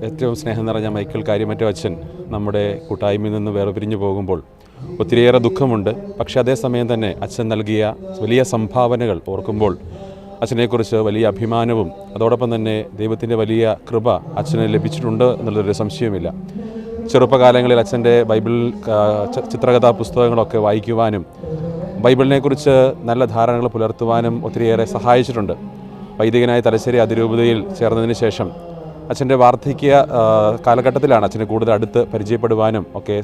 ഏറ്റവും സ്നേഹം നിറഞ്ഞ മൈക്കിൾ കാര്യമറ്റ അച്ഛൻ നമ്മുടെ കൂട്ടായ്മയിൽ നിന്ന് വേർപിരിഞ്ഞു പോകുമ്പോൾ ഒത്തിരിയേറെ ദുഃഖമുണ്ട്. പക്ഷേ അതേസമയം തന്നെ അച്ഛൻ നൽകിയ വലിയ സംഭാവനകൾ ഓർക്കുമ്പോൾ അച്ഛനെക്കുറിച്ച് വലിയ അഭിമാനവും അതോടൊപ്പം തന്നെ ദൈവത്തിൻ്റെ വലിയ കൃപ അച്ഛന് ലഭിച്ചിട്ടുണ്ട് എന്നുള്ളൊരു സംശയമില്ല. ചെറുപ്പകാലങ്ങളിൽ അച്ഛൻ്റെ ബൈബിൾ ചിത്രകഥാ പുസ്തകങ്ങളൊക്കെ വായിക്കുവാനും ബൈബിളിനെക്കുറിച്ച് നല്ല ധാരണകൾ പുലർത്തുവാനും ഒത്തിരിയേറെ സഹായിച്ചിട്ടുണ്ട്. വൈദികനായ തലശ്ശേരി അതിരൂപതയിൽ ചേർന്നതിന് ശേഷം അച്ഛൻ്റെ വാർദ്ധക്യ കാലഘട്ടത്തിലാണ് അച്ഛനെ കൂടുതൽ അടുത്ത് പരിചയപ്പെടുവാനും ഒക്കെ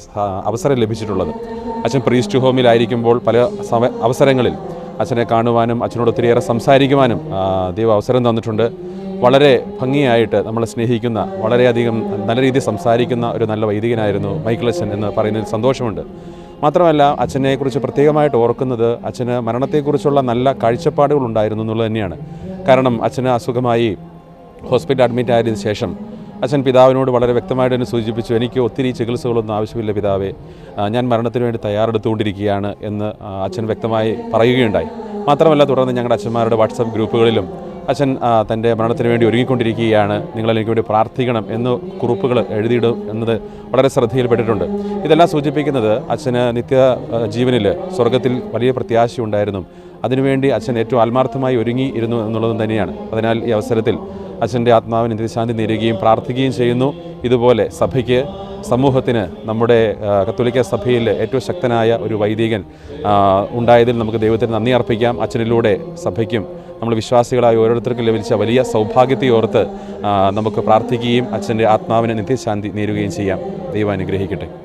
അവസരം ലഭിച്ചിട്ടുള്ളത്. അച്ഛൻ പ്രീസ്റ്റ് ഹോമിലായിരിക്കുമ്പോൾ പല അവസരങ്ങളിൽ അച്ഛനെ കാണുവാനും അച്ഛനോട് ഒത്തിരിയേറെ സംസാരിക്കുവാനും ദൈവം അവസരം തന്നിട്ടുണ്ട്. വളരെ ഭംഗിയായിട്ട് നമ്മളെ സ്നേഹിക്കുന്ന, വളരെയധികം നല്ല രീതിയിൽ സംസാരിക്കുന്ന ഒരു നല്ല വൈദികനായിരുന്നു മൈക്കിൾ അച്ഛൻ എന്ന് പറയുന്നതിൽ സന്തോഷമുണ്ട്. മാത്രമല്ല അച്ഛനെക്കുറിച്ച് പ്രത്യേകമായിട്ട് ഓർക്കുന്നത് അച്ഛന് മരണത്തെക്കുറിച്ചുള്ള നല്ല കാഴ്ചപ്പാടുകൾ ഉണ്ടായിരുന്നു എന്നുള്ളത് തന്നെയാണ്. കാരണം അച്ഛന് അസുഖമായി ഹോസ്പിറ്റൽ അഡ്മിറ്റ് ആയതിനു ശേഷം അച്ഛൻ പിതാവിനോട് വളരെ വ്യക്തമായിട്ട് തന്നെ സൂചിപ്പിച്ചു, എനിക്ക് ഒത്തിരി ചികിത്സകളൊന്നും ആവശ്യമില്ല പിതാവേ, ഞാൻ മരണത്തിന് വേണ്ടി തയ്യാറെടുത്തുകൊണ്ടിരിക്കുകയാണ് എന്ന് അച്ഛൻ വ്യക്തമായി പറയുകയുണ്ടായി. മാത്രമല്ല തുടർന്ന് ഞങ്ങളുടെ അച്ഛന്മാരുടെ വാട്സപ്പ് ഗ്രൂപ്പുകളിലും അച്ഛൻ തൻ്റെ മരണത്തിന് വേണ്ടി ഒരുങ്ങിക്കൊണ്ടിരിക്കുകയാണ്, നിങ്ങളെനിക്ക് വേണ്ടി പ്രാർത്ഥിക്കണം എന്ന് കുറിപ്പുകൾ എഴുതിയിടും എന്നത് വളരെ ശ്രദ്ധയിൽപ്പെട്ടിട്ടുണ്ട്. ഇതെല്ലാം സൂചിപ്പിക്കുന്നത് അച്ഛന് നിത്യ ജീവനിൽ സ്വർഗത്തിൽ വലിയ പ്രത്യാശയുണ്ടായിരുന്നു. അതിനുവേണ്ടി അച്ഛൻ ഏറ്റവും ആത്മാർത്ഥമായി ഒരുങ്ങിയിരുന്നു എന്നുള്ളതും തന്നെയാണ്. അതിനാൽ ഈ അവസരത്തിൽ അച്ഛൻ്റെ ആത്മാവിന് നിത്യശാന്തി നേരുകയും പ്രാർത്ഥിക്കുകയും ചെയ്യുന്നു. ഇതുപോലെ സഭയ്ക്ക്, സമൂഹത്തിന്, നമ്മുടെ കത്തോലിക്ക സഭയിൽ ഏറ്റവും ശക്തനായ ഒരു വൈദികൻ ഉണ്ടായതിൽ നമുക്ക് ദൈവത്തിന് നന്ദി അർപ്പിക്കാം. അച്ഛനിലൂടെ സഭയ്ക്കും നമ്മൾ വിശ്വാസികളായ ഓരോരുത്തർക്കും ലഭിച്ച വലിയ സൗഭാഗ്യത്തെ ഓർത്ത് നമുക്ക് പ്രാർത്ഥിക്കുകയും അച്ഛൻ്റെ ആത്മാവിന് നിത്യശാന്തി നേരുകയും ചെയ്യാം. ദൈവം അനുഗ്രഹിക്കട്ടെ.